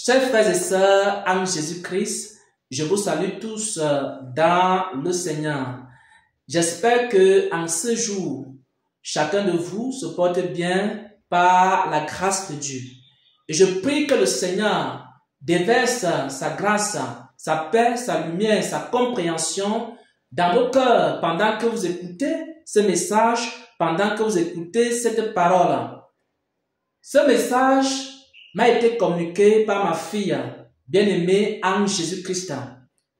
Chers frères et sœurs en Jésus-Christ, je vous salue tous dans le Seigneur. J'espère que en ce jour, chacun de vous se porte bien par la grâce de Dieu. Et je prie que le Seigneur déverse sa grâce, sa paix, sa lumière, sa compréhension dans vos cœurs pendant que vous écoutez ce message, pendant que vous écoutez cette parole. Ce message m'a été communiqué par ma fille bien-aimée en Jésus-Christ.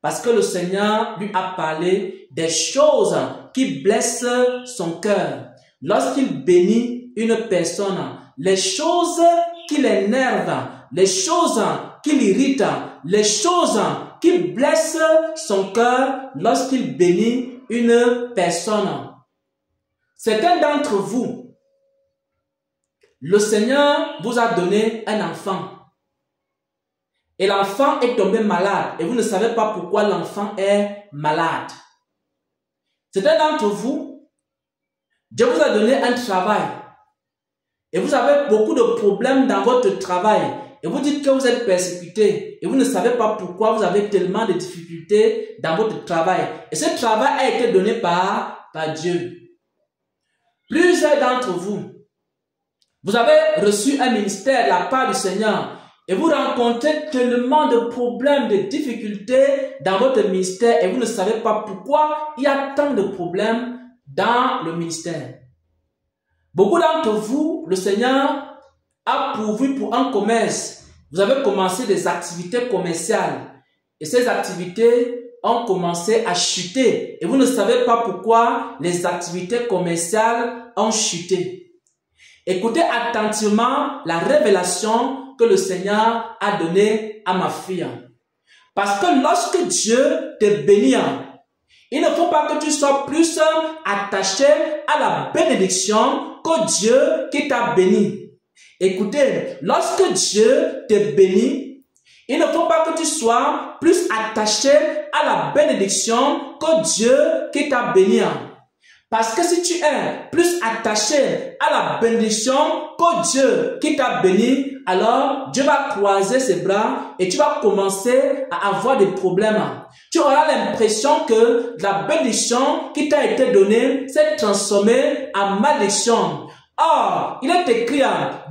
Parce que le Seigneur lui a parlé des choses qui blessent son cœur. Lorsqu'il bénit une personne, les choses qui l'énervent, les choses qui l'irritent, les choses qui blessent son cœur lorsqu'il bénit une personne. Certains d'entre vous, le Seigneur vous a donné un enfant. Et l'enfant est tombé malade. Et vous ne savez pas pourquoi l'enfant est malade. Certains d'entre vous, Dieu vous a donné un travail. Et vous avez beaucoup de problèmes dans votre travail. Et vous dites que vous êtes persécuté. Et vous ne savez pas pourquoi vous avez tellement de difficultés dans votre travail. Et ce travail a été donné par Dieu. Plusieurs d'entre vous, vous avez reçu un ministère de la part du Seigneur et vous rencontrez tellement de problèmes, de difficultés dans votre ministère et vous ne savez pas pourquoi il y a tant de problèmes dans le ministère. Beaucoup d'entre vous, le Seigneur a pourvu pour un commerce. Vous avez commencé des activités commerciales et ces activités ont commencé à chuter et vous ne savez pas pourquoi les activités commerciales ont chuté. Écoutez attentivement la révélation que le Seigneur a donnée à ma fille. Parce que lorsque Dieu te bénit, il ne faut pas que tu sois plus attaché à la bénédiction que Dieu qui t'a béni. Écoutez, lorsque Dieu te bénit, il ne faut pas que tu sois plus attaché à la bénédiction que Dieu qui t'a béni. Parce que si tu es plus attaché à la bénédiction que Dieu qui t'a béni, alors Dieu va croiser ses bras et tu vas commencer à avoir des problèmes. Tu auras l'impression que la bénédiction qui t'a été donnée s'est transformée en malédiction. Or, il est écrit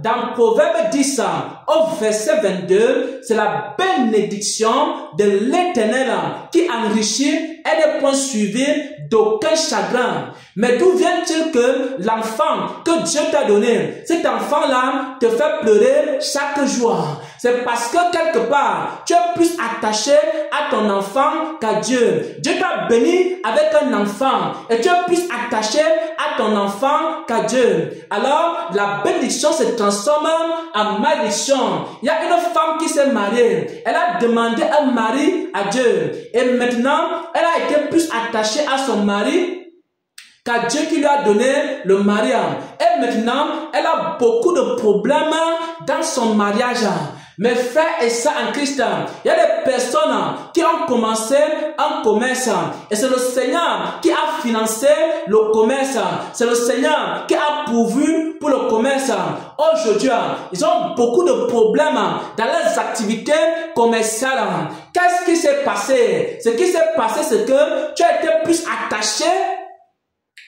dans Proverbe 10, au verset 22, c'est la bénédiction de l'Éternel qui enrichit et n'est point suivi d'aucun chagrin. Mais d'où vient-il que l'enfant que Dieu t'a donné, cet enfant-là te fait pleurer chaque jour? C'est parce que quelque part, tu es plus attaché à ton enfant qu'à Dieu. Dieu t'a béni avec un enfant et tu es plus attaché à ton enfant qu'à Dieu. Alors, la bénédiction se transforme en malédiction. Il y a une femme qui s'est mariée. Elle a demandé un mari à Dieu. Et maintenant, elle a été plus attachée à son mari qu'à Dieu qui lui a donné le mariage. Et maintenant, elle a beaucoup de problèmes dans son mariage. Mes frères et sœurs en Christ, il y a des personnes qui ont commencé un commerce et c'est le Seigneur qui a financé le commerce. C'est le Seigneur qui a pourvu pour le commerce. Aujourd'hui, ils ont beaucoup de problèmes dans leurs activités commerciales. Qu'est-ce qui s'est passé? Ce qui s'est passé, c'est que tu as été plus attaché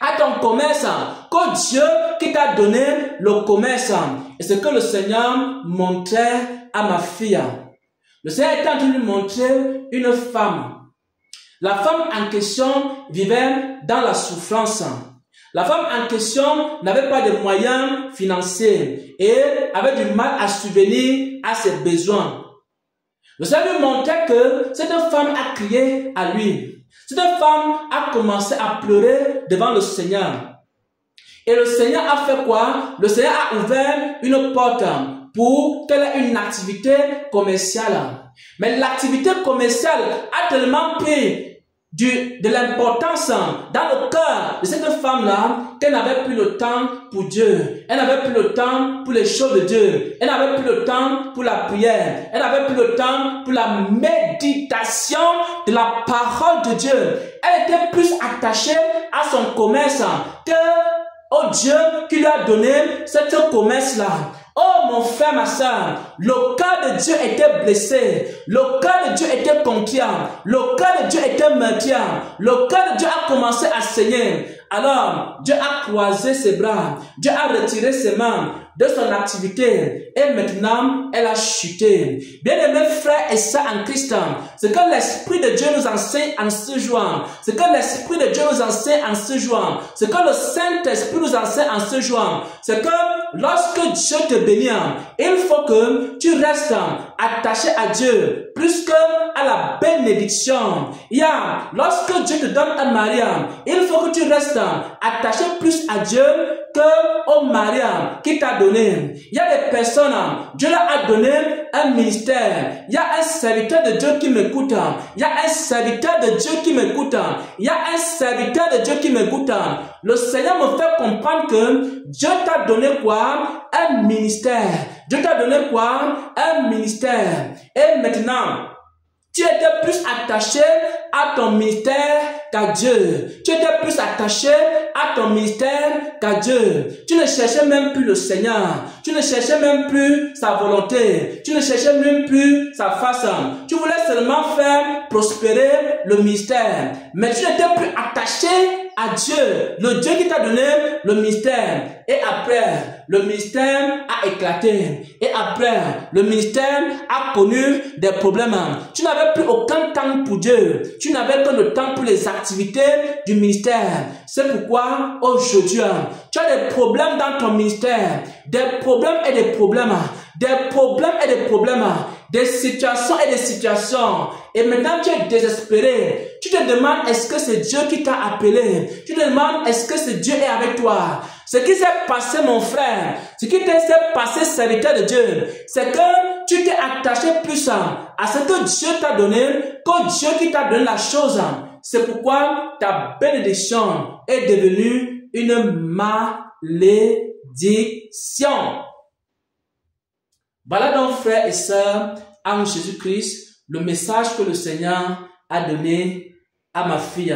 à ton commerce que Dieu qui t'a donné le commerce. Et c'est que le Seigneur montrait à ma fille. Le Seigneur est en train de lui montrer une femme. La femme en question vivait dans la souffrance. La femme en question n'avait pas de moyens financiers et avait du mal à subvenir à ses besoins. Le Seigneur lui montrait que cette femme a crié à lui. Cette femme a commencé à pleurer devant le Seigneur. Et le Seigneur a fait quoi? Le Seigneur a ouvert une porte pour qu'elle ait une activité commerciale. Mais l'activité commerciale a tellement pris de l'importance dans le cœur de cette femme-là qu'elle n'avait plus le temps pour Dieu. Elle n'avait plus le temps pour les choses de Dieu. Elle n'avait plus le temps pour la prière. Elle n'avait plus le temps pour la méditation de la parole de Dieu. Elle était plus attachée à son commerce que au Dieu qui lui a donné cette commerce-là. Oh mon frère, ma soeur, le cœur de Dieu était blessé, le cœur de Dieu était conquérant, le cœur de Dieu était meurtrier, le cœur de Dieu a commencé à saigner. Alors, Dieu a croisé ses bras, Dieu a retiré ses mains de son activité et maintenant elle a chuté. Bien-aimés frères et sœurs en Christ, ce que l'Esprit de Dieu nous enseigne en ce jour, ce que l'Esprit de Dieu nous enseigne en ce jour, ce que le Saint-Esprit nous enseigne en ce jour, c'est que lorsque Dieu te bénit, il faut que tu restes attaché à Dieu plus que à la bénédiction. Lorsque Dieu te donne un mari, il faut que tu restes attaché plus à Dieu que au mari qui t'a donné. Il y a des personnes, Dieu leur a donné un ministère. Il y a un serviteur de Dieu qui m'écoute. Il y a un serviteur de Dieu qui m'écoute. Il y a un serviteur de Dieu qui m'écoute. Le Seigneur me fait comprendre que Dieu t'a donné quoi? Un ministère. Dieu t'a donné quoi? Un ministère. Et maintenant, tu étais plus attaché à ton ministère qu'à Dieu. Tu étais plus attaché à ton ministère qu'à Dieu. Tu ne cherchais même plus le Seigneur. Tu ne cherchais même plus sa volonté. Tu ne cherchais même plus sa face. Tu voulais seulement faire prospérer le ministère. Mais tu n'étais plus attaché à Dieu, le Dieu qui t'a donné le ministère. Et après, le ministère a éclaté. Et après, le ministère a connu des problèmes. Tu n'avais plus aucun temps pour Dieu. Tu n'avais que le temps pour les activités du ministère. C'est pourquoi aujourd'hui, tu as des problèmes dans ton ministère. Des problèmes et des problèmes. Des problèmes et des problèmes. Des situations et des situations. Et maintenant tu es désespéré. Tu te demandes est-ce que c'est Dieu qui t'a appelé. Tu te demandes est-ce que c'est Dieu est avec toi. Ce qui s'est passé mon frère, ce qui s'est passé serviteur de Dieu, c'est que tu t'es attaché plus à ce que Dieu t'a donné que Dieu qui t'a donné la chose. C'est pourquoi ta bénédiction est devenue une malédiction. Voilà donc, frères et sœurs, en Jésus-Christ, le message que le Seigneur a donné à ma fille.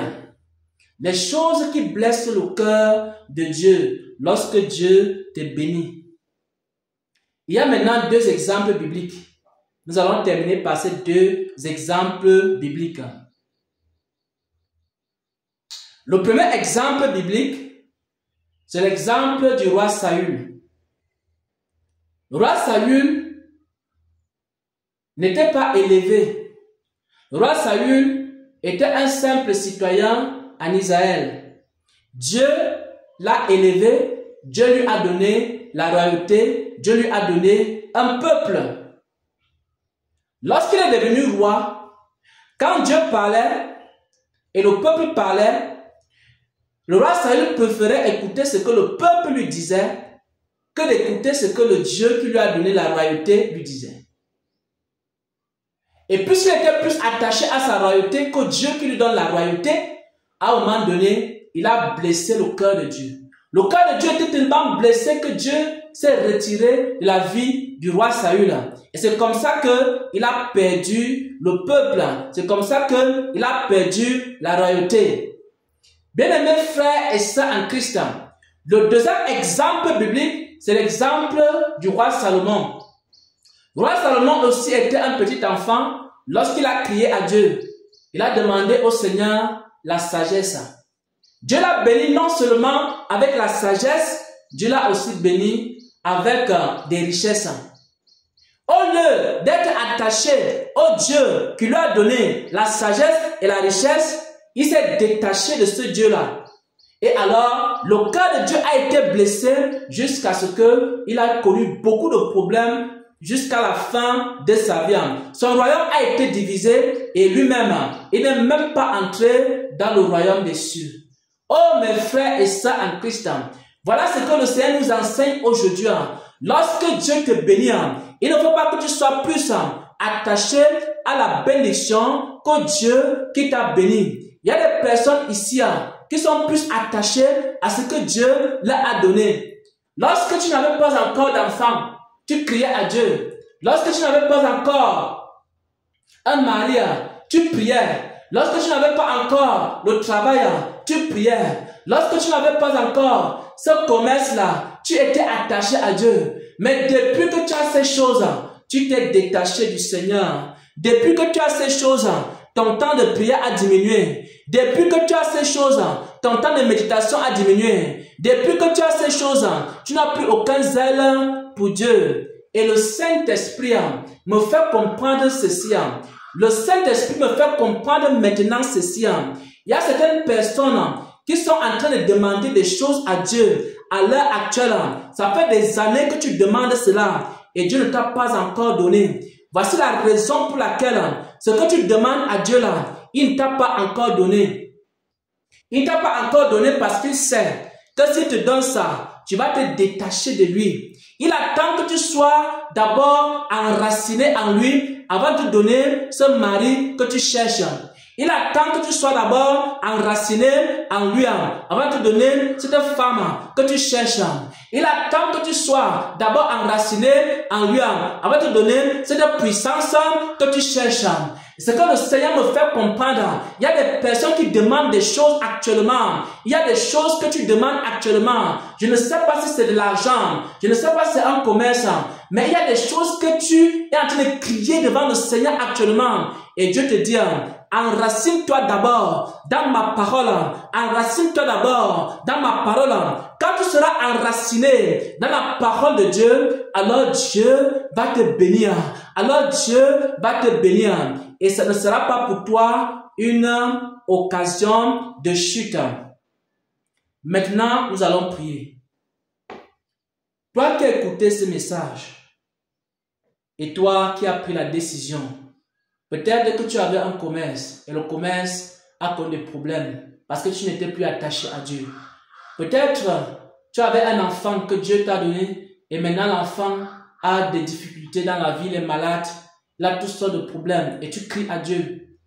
Les choses qui blessent le cœur de Dieu lorsque Dieu te bénit. Il y a maintenant deux exemples bibliques. Nous allons terminer par ces deux exemples bibliques. Le premier exemple biblique, c'est l'exemple du roi Saül. Le roi Saül n'était pas élevé. Le roi Saül était un simple citoyen en Israël. Dieu l'a élevé, Dieu lui a donné la royauté, Dieu lui a donné un peuple. Lorsqu'il est devenu roi, quand Dieu parlait et le peuple parlait, le roi Saül préférait écouter ce que le peuple lui disait que d'écouter ce que le Dieu qui lui a donné la royauté lui disait. Et puisqu'il était plus attaché à sa royauté que Dieu qui lui donne la royauté, à un moment donné, il a blessé le cœur de Dieu. Le cœur de Dieu était tellement blessé que Dieu s'est retiré de la vie du roi Saül. Et c'est comme ça qu'il a perdu le peuple. C'est comme ça qu'il a perdu la royauté. Bien-aimés frères et sœurs en Christ, le deuxième exemple biblique, c'est l'exemple du roi Salomon. Le roi Salomon aussi était un petit enfant lorsqu'il a crié à Dieu. Il a demandé au Seigneur la sagesse. Dieu l'a béni non seulement avec la sagesse, Dieu l'a aussi béni avec des richesses. Au lieu d'être attaché au Dieu qui lui a donné la sagesse et la richesse, il s'est détaché de ce Dieu-là. Et alors, le cœur de Dieu a été blessé jusqu'à ce qu'il a connu beaucoup de problèmes jusqu'à la fin de sa vie. Son royaume a été divisé et lui-même, il n'est même pas entré dans le royaume des cieux. Oh mes frères et sœurs en Christ, voilà ce que le Seigneur nous enseigne aujourd'hui. Lorsque Dieu te bénit, il ne faut pas que tu sois plus attaché à la bénédiction que Dieu qui t'a béni. Il y a des personnes ici qui sont plus attachées à ce que Dieu leur a donné. Lorsque tu n'avais pas encore d'enfant, tu criais à Dieu. Lorsque tu n'avais pas encore un mari, tu priais. Lorsque tu n'avais pas encore le travail, tu priais. Lorsque tu n'avais pas encore ce commerce-là, tu étais attaché à Dieu. Mais depuis que tu as ces choses, tu t'es détaché du Seigneur. Depuis que tu as ces choses, ton temps de prière a diminué. Depuis que tu as ces choses, ton temps de méditation a diminué. Depuis que tu as ces choses, tu n'as plus aucun zèle pour Dieu. Et le Saint-Esprit me fait comprendre ceci. Le Saint-Esprit me fait comprendre maintenant ceci. Il y a certaines personnes qui sont en train de demander des choses à Dieu à l'heure actuelle. Ça fait des années que tu demandes cela et Dieu ne t'a pas encore donné. Voici la raison pour laquelle ce que tu demandes à Dieu là, il ne t'a pas encore donné. Il ne t'a pas encore donné parce qu'il sait que s'il te donne ça, tu vas te détacher de lui. Il attend que tu sois d'abord enraciné en lui avant de te donner ce mari que tu cherches. Il attend que tu sois d'abord enraciné en lui avant de te donner cette femme que tu cherches. Il attend que tu sois d'abord enraciné en lui avant de te donner cette puissance que tu cherches. C'est que le Seigneur me fait comprendre. Il y a des personnes qui demandent des choses actuellement. Il y a des choses que tu demandes actuellement. Je ne sais pas si c'est de l'argent. Je ne sais pas si c'est un commerce. Mais il y a des choses que tu es en train de crier devant le Seigneur actuellement. Et Dieu te dit, enracine-toi d'abord dans ma parole. Enracine-toi d'abord dans ma parole. Quand tu seras enraciné dans la parole de Dieu, alors Dieu va te bénir. Alors Dieu va te bénir. Et ça ne sera pas pour toi une occasion de chute. Maintenant, nous allons prier. Toi qui as écouté ce message, et toi qui as pris la décision, peut-être que tu avais un commerce, et le commerce a connu des problèmes, parce que tu n'étais plus attaché à Dieu. Peut-être tu avais un enfant que Dieu t'a donné, et maintenant l'enfant a des difficultés dans la vie, il est malade, il a toutes sortes de problèmes, et tu cries à Dieu.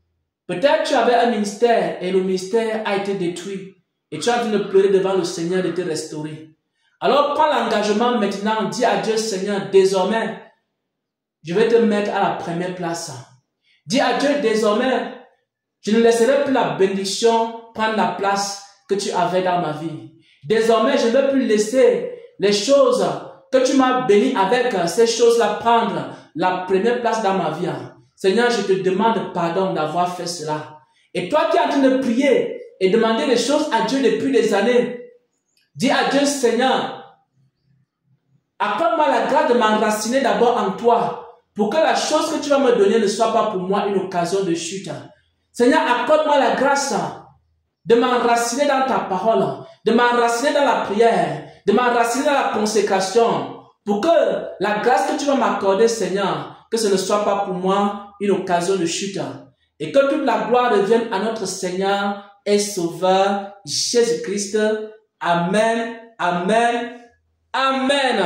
Peut-être tu avais un ministère, et le ministère a été détruit, et tu es en train de pleurer devant le Seigneur de te restaurer. Alors prends l'engagement maintenant, dis à Dieu, Seigneur, désormais, je vais te mettre à la première place. Dis à Dieu, désormais, je ne laisserai plus la bénédiction prendre la place que tu avais dans ma vie. Désormais, je ne vais plus laisser les choses que tu m'as béni avec, ces choses-là prendre la première place dans ma vie. Seigneur, je te demande pardon d'avoir fait cela. Et toi qui es en train de prier et demander des choses à Dieu depuis des années, dis à Dieu, Seigneur, accorde-moi la grâce de m'enraciner d'abord en toi, pour que la chose que tu vas me donner ne soit pas pour moi une occasion de chute. Seigneur, accorde-moi la grâce de m'enraciner dans ta parole, de m'enraciner dans la prière, de m'enraciner dans la consécration, pour que la grâce que tu vas m'accorder, Seigneur, que ce ne soit pas pour moi une occasion de chute. Et que toute la gloire revienne à notre Seigneur et Sauveur, Jésus-Christ. Amen, amen, amen.